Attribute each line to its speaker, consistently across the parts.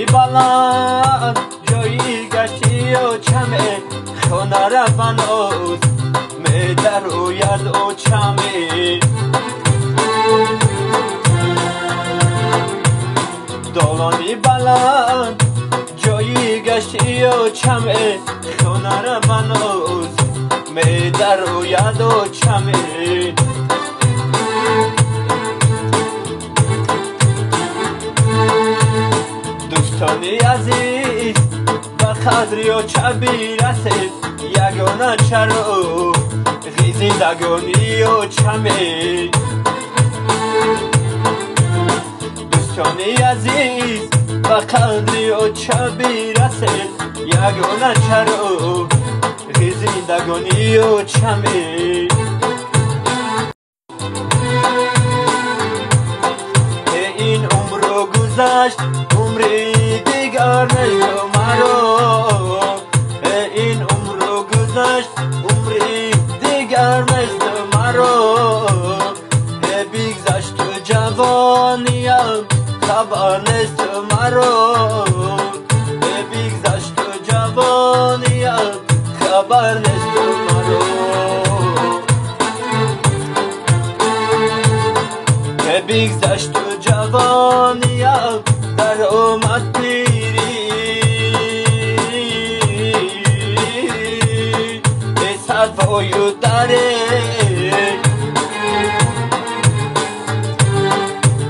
Speaker 1: دلانی بلند جایی گشتی و چمه خونه را بنوز می در روید و چمه دلانی بلند جایی گشتی و چمه خونه را بنوز می در روید و چمه دوستانی عزیز به قدری و چبی رسید یگانه چرو زندگانی و چمه دوستانی عزیز به قدری و چبی رسید یگانه چرو زندگانی و چمه این عمر گذشت عمری دیگر نیست مرا این عمر گذشت عمری دیگر نیست مرا بگذشت جوانیم خبر نیست مرا بگذشت جوانیم خبر نیست مرا بگذشت جوانیم در اومد پیری به صفای دره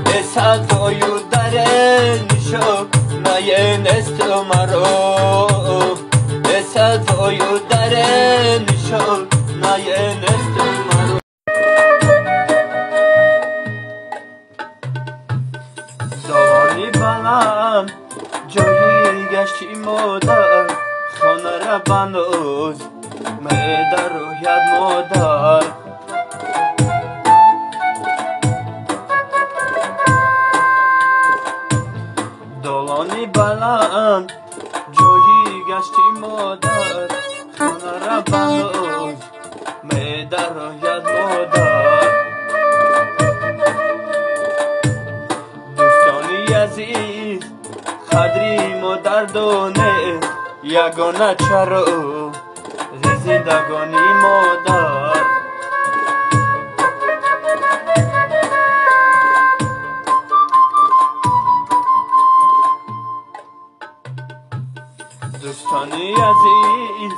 Speaker 1: به صفای دره نشو نایه نست مرا به صفای دره نشو نایه نست مرا دلانی بلند جایی گشتی مادر خانه را بنوز می در روید مادر دلانی بلند جایی گشتی مادر خانه را بنوز می در روید مادر عزیز قدری مادر دونه یگانه چرو زندگانی مادر دوستانی عزیز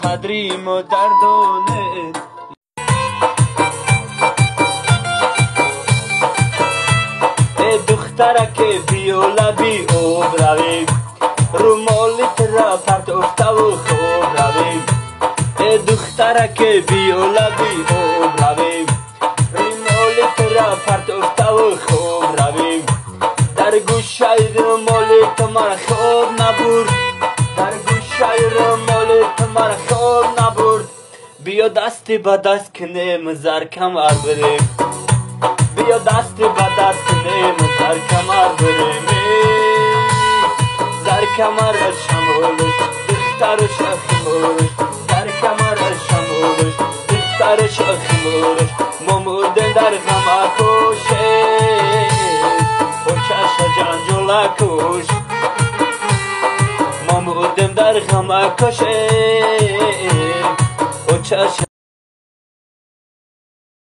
Speaker 1: قدری مادر دونه دخترک بیولا بی اوب رویم رومالیت را پرت افته و خوب رویم دخترک بیولا بی اوب رویم رومالیت را پرت افته و خوب رویم در گوشه رومالیت من خوب نبرد در گوشه رومالیت من خوب نبرد بیا دستی به دست کنیم زرکمر بریم بیا دستی به دست کنیم زرکمر بریم زرکمر شمولش دختر شخمولش زرکمر شمولش دختر شخمولش ممودن در غم اکوشه و چشم جنجول اکوش ممودن در غم اکوشه و چشم